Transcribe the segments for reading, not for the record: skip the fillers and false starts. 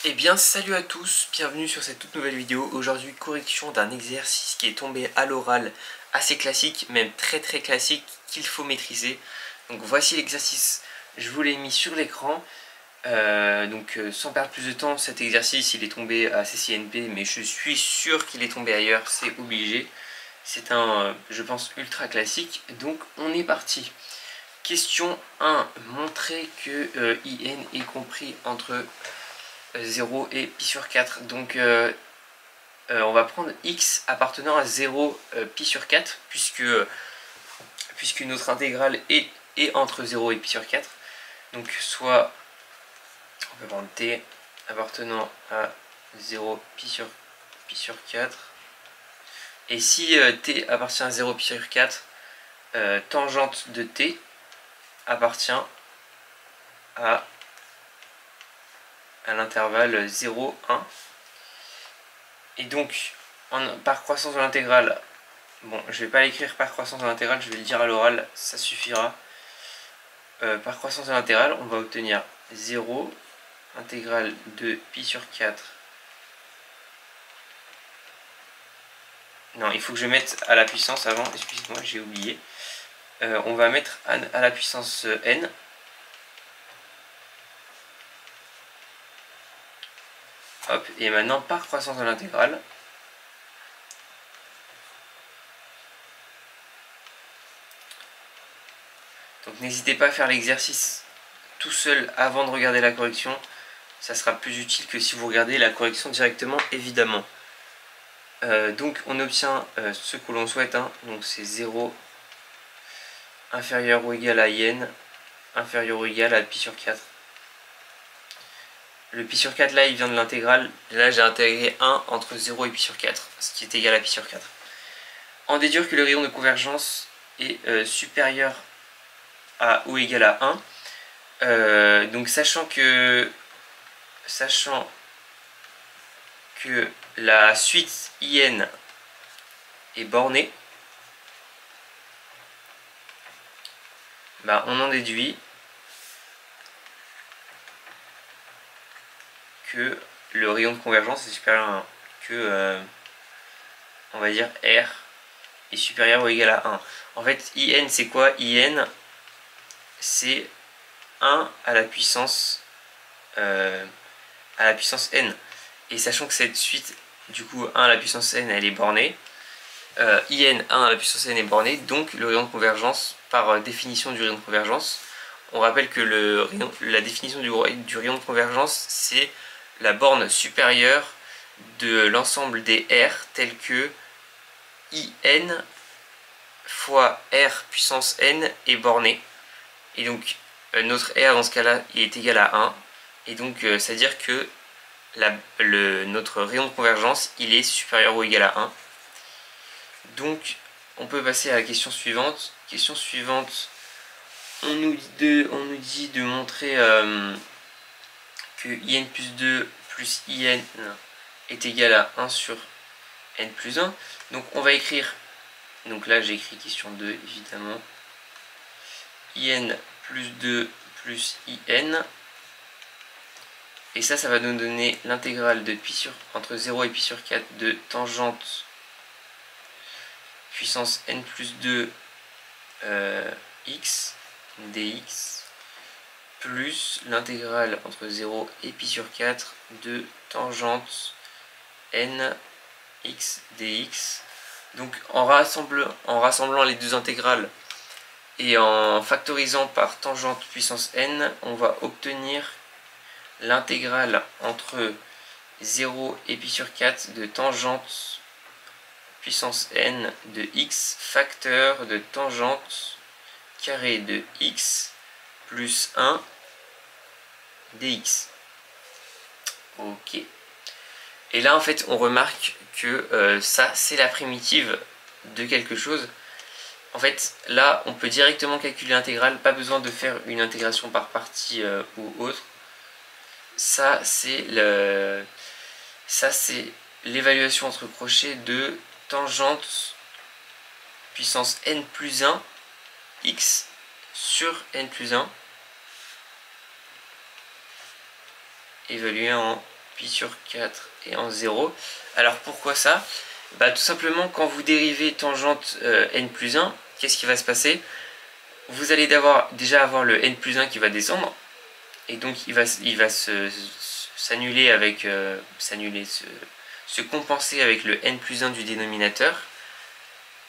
Eh bien salut à tous, bienvenue sur cette toute nouvelle vidéo. Aujourd'hui correction d'un exercice qui est tombé à l'oral assez classique, même très classique, qu'il faut maîtriser. Donc voici l'exercice, je vous l'ai mis sur l'écran. Sans perdre plus de temps, cet exercice il est tombé à CCNP, mais je suis sûr qu'il est tombé ailleurs, c'est obligé. C'est un, je pense, ultra classique, donc on est parti. Question 1, montrer que IN est compris entre 0 et pi sur 4. Donc on va prendre x appartenant à 0 pi sur 4 puisque notre intégrale est entre 0 et pi sur 4. Donc soit on peut prendre t appartenant à 0 pi sur 4. Et si t appartient à 0 pi sur 4, tangente de t appartient à l'intervalle 0, 1. Et donc, par croissance de l'intégrale, bon, je vais pas l'écrire par croissance de l'intégrale, je vais le dire à l'oral, ça suffira. Par croissance de l'intégrale, on va obtenir 0, intégrale de pi sur 4. Non, il faut que je mette à la puissance avant, excusez-moi, j'ai oublié. On va mettre à la puissance n. Hop, et maintenant, par croissance de l'intégrale, donc n'hésitez pas à faire l'exercice tout seul avant de regarder la correction. Ça sera plus utile que si vous regardez la correction directement, évidemment. Donc on obtient ce que l'on souhaite, hein. Donc c'est 0 inférieur ou égal à IN, inférieur ou égal à pi sur 4. Le pi sur 4 là il vient de l'intégrale, là j'ai intégré 1 entre 0 et pi sur 4, ce qui est égal à pi sur 4. En déduire que le rayon de convergence est supérieur à ou égal à 1. Donc sachant que la suite IN est bornée, bah on en déduit que le rayon de convergence est supérieur à 1, que on va dire R est supérieur ou égal à 1. En fait, IN c'est quoi? IN c'est 1 à la puissance n. Et sachant que cette suite, du coup 1 à la puissance n elle est bornée, IN 1 à la puissance n est bornée, donc le rayon de convergence, par définition du rayon de convergence, on rappelle que la définition du rayon de convergence c'est la borne supérieure de l'ensemble des R tels que IN fois R puissance n est borné. Et donc notre R dans ce cas là il est égal à 1. Et donc c'est à dire que notre rayon de convergence il est supérieur ou égal à 1. Donc on peut passer à la question suivante. Question suivante, on nous dit de montrer que IN plus 2 plus IN est égal à 1 sur N plus 1. Donc on va écrire, donc là j'ai écrit question 2 évidemment, IN plus 2 plus IN. Et ça va nous donner l'intégrale de entre 0 et pi sur 4 de tangente puissance n plus 2 x dx plus l'intégrale entre 0 et pi sur 4 de tangente n x dx. Donc en rassemblant les deux intégrales et en factorisant par tangente puissance n, on va obtenir l'intégrale entre 0 et pi sur 4 de tangente puissance n de x facteur de tangente carré de x plus 1 dx. Ok. Et là en fait on remarque que ça c'est la primitive de quelque chose. En fait là on peut directement calculer l'intégrale, pas besoin de faire une intégration par partie ou autre. Ça c'est l'évaluation entre crochets de tangente puissance n plus 1 x sur n plus 1 évalué en pi sur 4 et en 0. Alors pourquoi ça? Bah, tout simplement, quand vous dérivez tangente n plus 1, qu'est-ce qui va se passer? Vous allez déjà avoir le n plus 1 qui va descendre, et donc il va s'annuler avec se compenser avec le n plus 1 du dénominateur.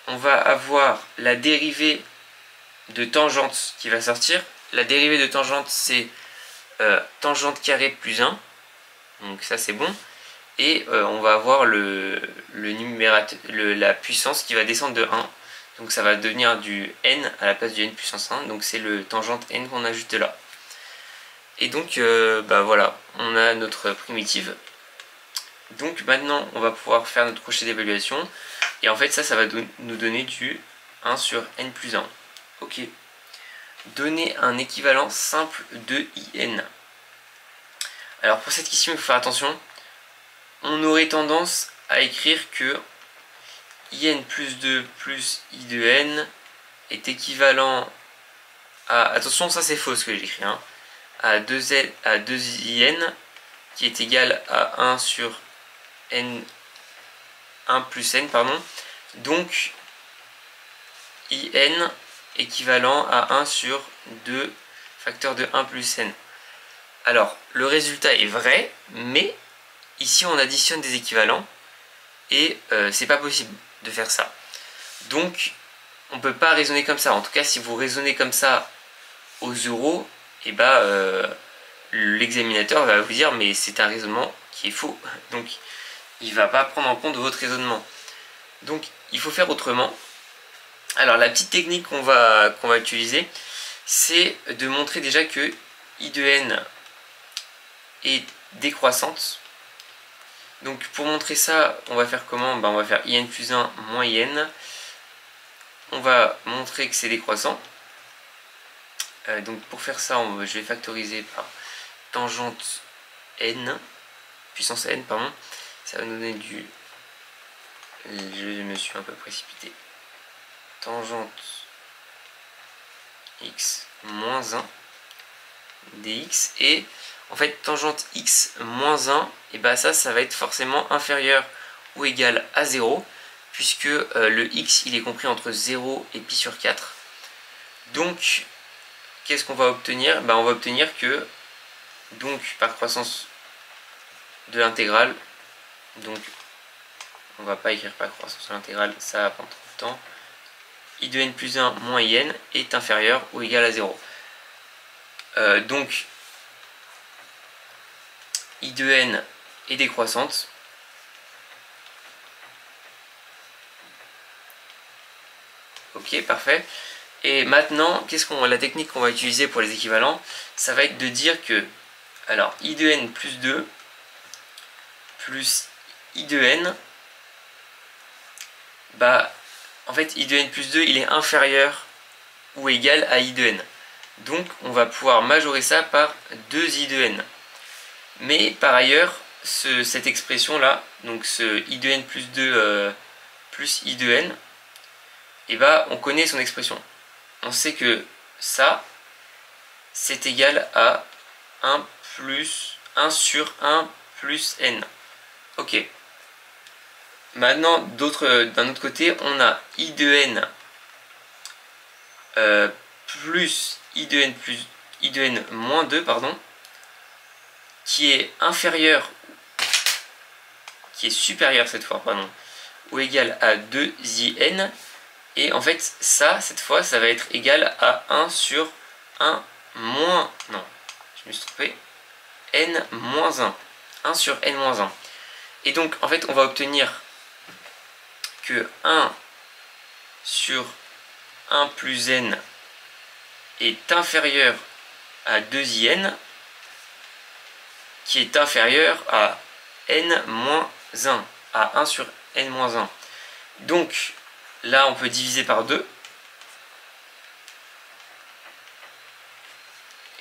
On va avoir la dérivée de tangente qui va sortir. La dérivée de tangente, c'est tangente carrée plus 1, donc ça c'est bon. Et on va avoir la puissance qui va descendre de 1. Donc ça va devenir du n à la place du n puissance 1. Donc c'est le tangente n qu'on ajoute là. Et donc bah voilà, on a notre primitive. Donc maintenant on va pouvoir faire notre crochet d'évaluation. Et en fait ça va nous donner du 1 sur n plus 1. Ok. Donner un équivalent simple de in. Alors pour cette question il faut faire attention. On aurait tendance à écrire que in plus 2 plus i de n est équivalent à... Attention, ça c'est faux ce que j'écris. Hein, à 2in qui est égal à 1 sur n 1 plus n, pardon. Donc in équivalent à 1 sur 2 facteur de 1 plus n. Alors, le résultat est vrai, mais ici on additionne des équivalents et c'est pas possible de faire ça. Donc on peut pas raisonner comme ça. En tout cas, si vous raisonnez comme ça aux euros, et bah l'examinateur va vous dire mais c'est un raisonnement qui est faux. Donc il va pas prendre en compte votre raisonnement. Donc il faut faire autrement. Alors la petite technique qu'on va utiliser, c'est de montrer déjà que i de n est décroissante. Donc pour montrer ça, on va faire comment? On va faire in plus 1 moins in. On va montrer que c'est décroissant. Donc pour faire ça, je vais factoriser par tangente n, puissance n, pardon. Ça va nous donner du... Je me suis un peu précipité. Tangente x moins 1 dx, et en fait tangente x moins 1, et bah ça va être forcément inférieur ou égal à 0, puisque le x il est compris entre 0 et pi sur 4. Donc qu'est-ce qu'on va obtenir? Bah, on va obtenir que, donc par croissance de l'intégrale, donc on va pas écrire par croissance de l'intégrale, ça va prendre trop de temps, i de n plus 1 moins in est inférieur ou égal à 0. Donc i de n est décroissante. Ok, parfait. Et maintenant, la technique qu'on va utiliser pour les équivalents, ça va être de dire que, alors, i de n plus 2 plus i de n, bah, en fait, i de n plus 2, il est inférieur ou égal à i de n. Donc, on va pouvoir majorer ça par 2i de n. Mais, par ailleurs, cette expression-là, donc ce i de n plus 2 plus i de n, et bah, on connaît son expression. On sait que ça, c'est égal à 1 sur 1 plus n. Ok. Maintenant, d'un autre côté, on a i de n plus i de n moins 2, pardon, qui est inférieur, qui est supérieur cette fois, pardon, ou égal à 2in. Et en fait, ça, cette fois, ça va être égal à 1 sur 1 moins... Non, je me suis trompé. n moins 1. 1 sur n moins 1. Et donc, en fait, on va obtenir que 1 sur 1 plus n est inférieur à 2in, qui est inférieur à n moins 1, à 1 sur n moins 1. Donc, là, on peut diviser par 2.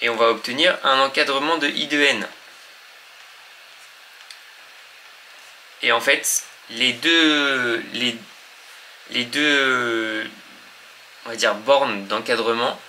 Et on va obtenir un encadrement de i de n. Et en fait, les deux on va dire bornes d'encadrement,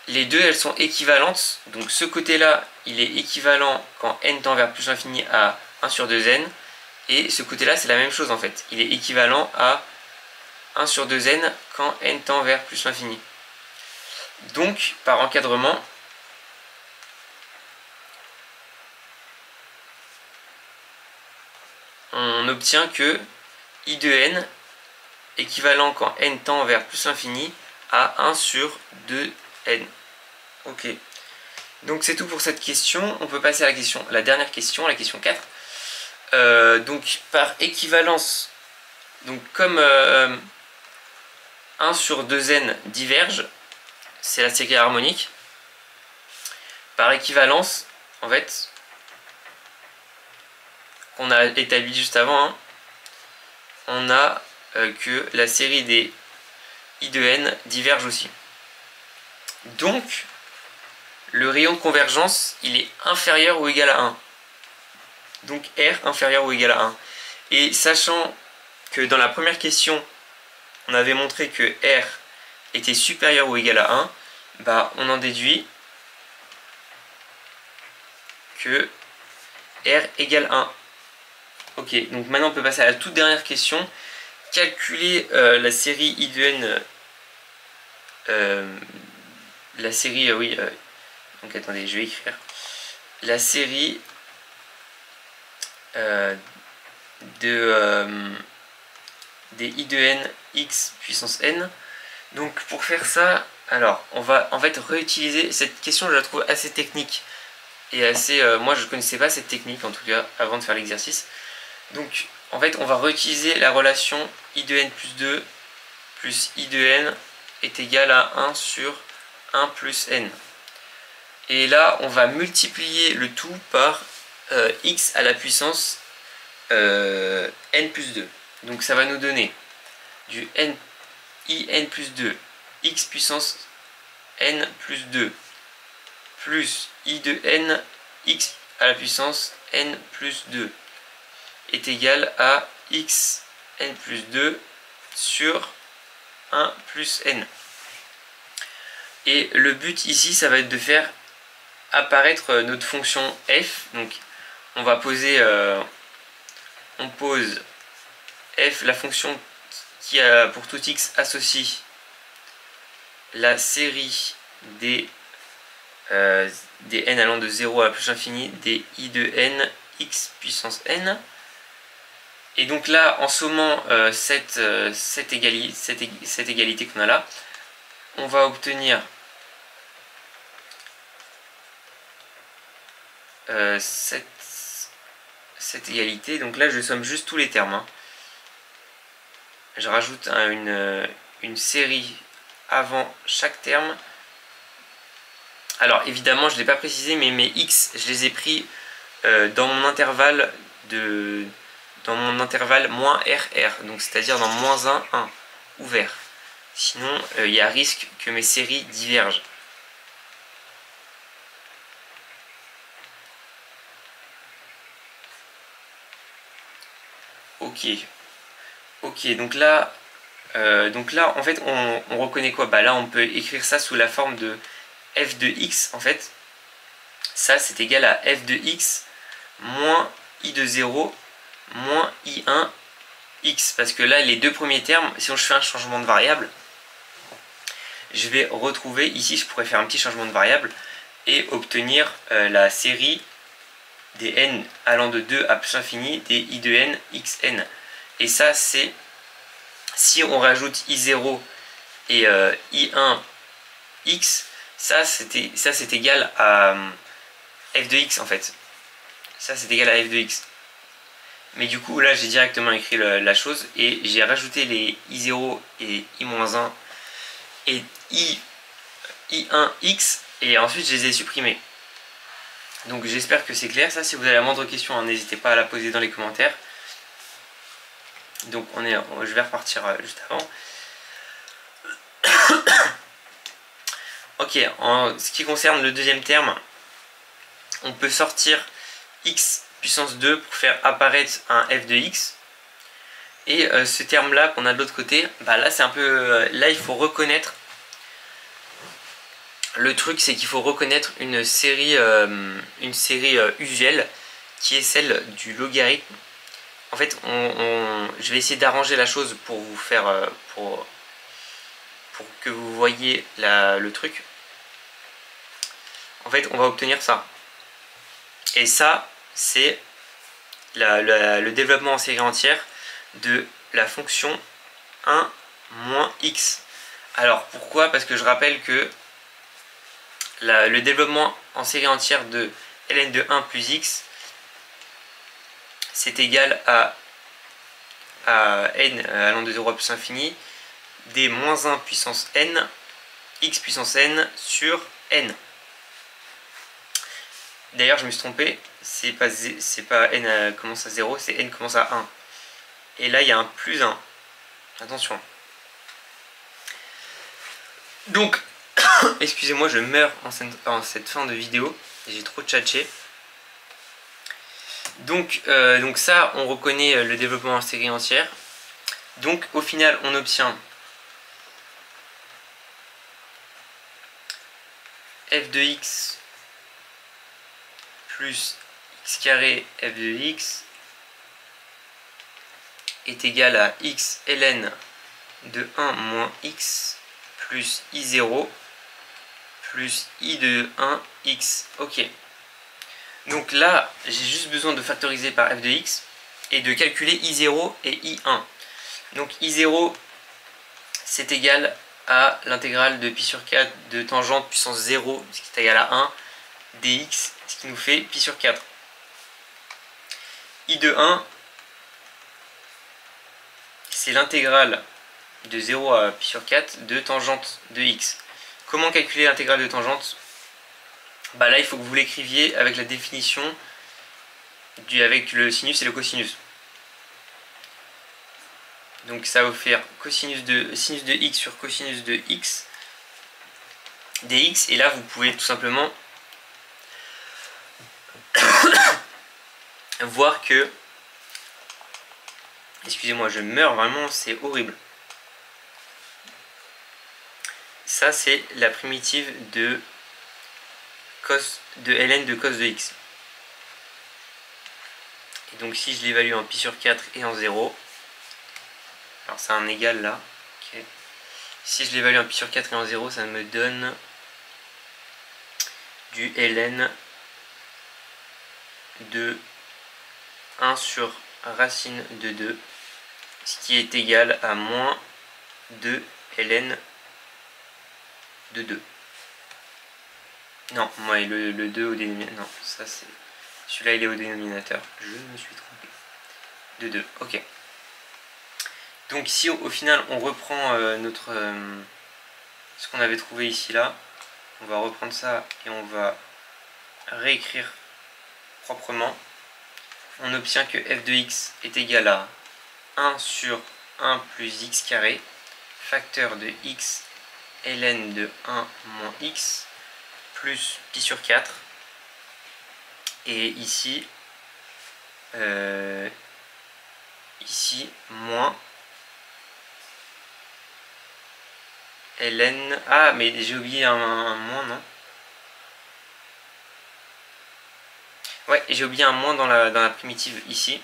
les deux elles sont équivalentes. Donc ce côté-là, il est équivalent quand n tend vers plus l'infini à 1 sur 2n. Et ce côté-là, c'est la même chose en fait. Il est équivalent à 1 sur 2n quand n tend vers plus l'infini. Donc, par encadrement, on obtient que i de n équivalent quand n tend vers plus l'infini à 1 sur 2n. Ok. Donc c'est tout pour cette question. On peut passer à la dernière question, la question 4. Donc par équivalence, donc comme 1 sur 2n diverge, c'est la série harmonique. Par équivalence, en fait, qu'on a établi juste avant, hein, on a que la série des i de n diverge aussi. Donc, le rayon de convergence, il est inférieur ou égal à 1. Donc R inférieur ou égal à 1. Et sachant que dans la première question, on avait montré que R était supérieur ou égal à 1, bah on en déduit que R égale 1. Ok, donc maintenant on peut passer à la toute dernière question. Calculer la série i de n, la série, donc attendez, je vais écrire. La série des i de n x puissance n. Donc pour faire ça, alors on va en fait réutiliser cette question, je la trouve assez technique et assez, moi je ne connaissais pas cette technique en tout cas avant de faire l'exercice. Donc en fait on va réutiliser la relation i de n plus 2 plus i de n est égal à 1 sur 1 plus n. Et là on va multiplier le tout par x à la puissance n plus 2. Donc ça va nous donner du in plus 2 x puissance n plus 2 plus i de n x à la puissance n plus 2 est égal à x n plus 2 sur 1 plus n. Et le but ici, ça va être de faire apparaître notre fonction f. Donc on va poser, on pose f, la fonction qui a pour tout x associe la série des n allant de 0 à la plus infini des i de n x puissance n. Et donc là, en sommant cette égalité qu'on a là, on va obtenir cette égalité. Donc là, je somme juste tous les termes, hein. Je rajoute une série avant chaque terme. Alors évidemment, je ne l'ai pas précisé, mais mes x, je les ai pris dans mon intervalle moins RR, donc c'est-à-dire dans moins 1, 1, ouvert. Sinon, il y a risque que mes séries divergent. Ok, donc là en fait on reconnaît quoi? Bah là on peut écrire ça sous la forme de f de x en fait. Ça c'est égal à f de x moins i de 0 moins i1 x, parce que là les deux premiers termes, si je fais un changement de variable, je vais retrouver ici, je pourrais faire un petit changement de variable et obtenir la série des n allant de 2 à plus infini des i de n xn. Et ça c'est si on rajoute i0 et i1 x, ça c'est égal à f de x en fait. Ça c'est égal à f de x. Mais du coup là j'ai directement écrit la chose et j'ai rajouté les i0 et i-1 et i1x et ensuite je les ai supprimés. Donc j'espère que c'est clair. Ça, si vous avez la moindre question, hein, n'hésitez pas à la poser dans les commentaires. Donc je vais repartir juste avant. Ok, en ce qui concerne le deuxième terme, on peut sortir x puissance 2 pour faire apparaître un f de x. Et ce terme là qu'on a de l'autre côté, bah là c'est un peu, là il faut reconnaître, le truc c'est qu'il faut reconnaître une série usuelle qui est celle du logarithme. En fait, je vais essayer d'arranger la chose pour vous faire, pour que vous voyez le truc. En fait, on va obtenir ça. Et ça, c'est le développement en série entière de la fonction 1 moins x. Alors, pourquoi? Parce que je rappelle que le développement en série entière de ln de 1 plus x, c'est égal à n allant de 0 à plus infini des moins 1 puissance n, x puissance n sur n. D'ailleurs, je me suis trompé, c'est pas n commence à 0, c'est n commence à 1. Et là, il y a un plus 1. Attention. Donc, excusez-moi, je meurs en cette fin de vidéo. J'ai trop tchatché. Donc ça, on reconnaît le développement en série entière. Donc, au final, on obtient f de x plus x carré f de x est égal à x ln de 1 moins x plus i0 plus i de 1x. Ok. Donc là, j'ai juste besoin de factoriser par f de x et de calculer i0 et i1. Donc i0, c'est égal à l'intégrale de pi sur 4 de tangente puissance 0, ce qui est égal à 1, dx, ce qui nous fait pi sur 4. I de 1, c'est l'intégrale de 0 à pi sur 4 de tangente de x. Comment calculer l'intégrale de tangente? Bah là, il faut que vous l'écriviez avec la définition avec le sinus et le cosinus. Donc ça va vous faire sinus de x sur cosinus de x dx. Et là, vous pouvez tout simplement voir que... Excusez-moi, je meurs vraiment, c'est horrible. Ça, c'est la primitive de ln de cos de x. Et donc si je l'évalue en pi sur 4 et en 0, alors c'est un égal là, okay. Si je l'évalue en pi sur 4 et en 0, ça me donne du ln de 1 sur racine de 2, ce qui est égal à moins 2 ln de 2. Non, moi le 2 au dénominateur. Non, ça c'est... Celui-là il est au dénominateur. Je me suis trompé. De 2, ok. Donc ici au final on reprend ce qu'on avait trouvé ici là. On va reprendre ça et on va réécrire proprement. On obtient que f de x est égal à 1 sur 1 plus x carré, facteur de x ln de 1 moins x, plus pi sur 4, et ici moins ln, ah mais j'ai oublié un moins, non? Ouais, j'ai oublié un moins dans la primitive ici,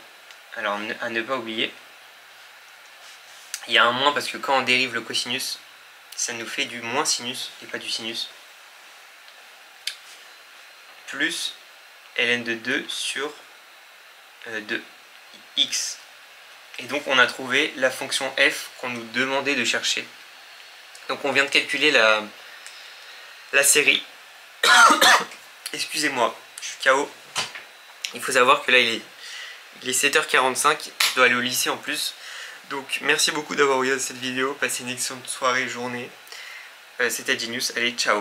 alors à ne pas oublier. Il y a un moins parce que quand on dérive le cosinus, ça nous fait du moins sinus et pas du sinus. Plus ln de 2 sur 2x. Et donc on a trouvé la fonction f qu'on nous demandait de chercher. Donc on vient de calculer la série. Excusez-moi, je suis KO. Il faut savoir que là il est 7h45, je dois aller au lycée en plus. Donc merci beaucoup d'avoir regardé cette vidéo, passez une excellente soirée, journée. C'était Genius, allez ciao.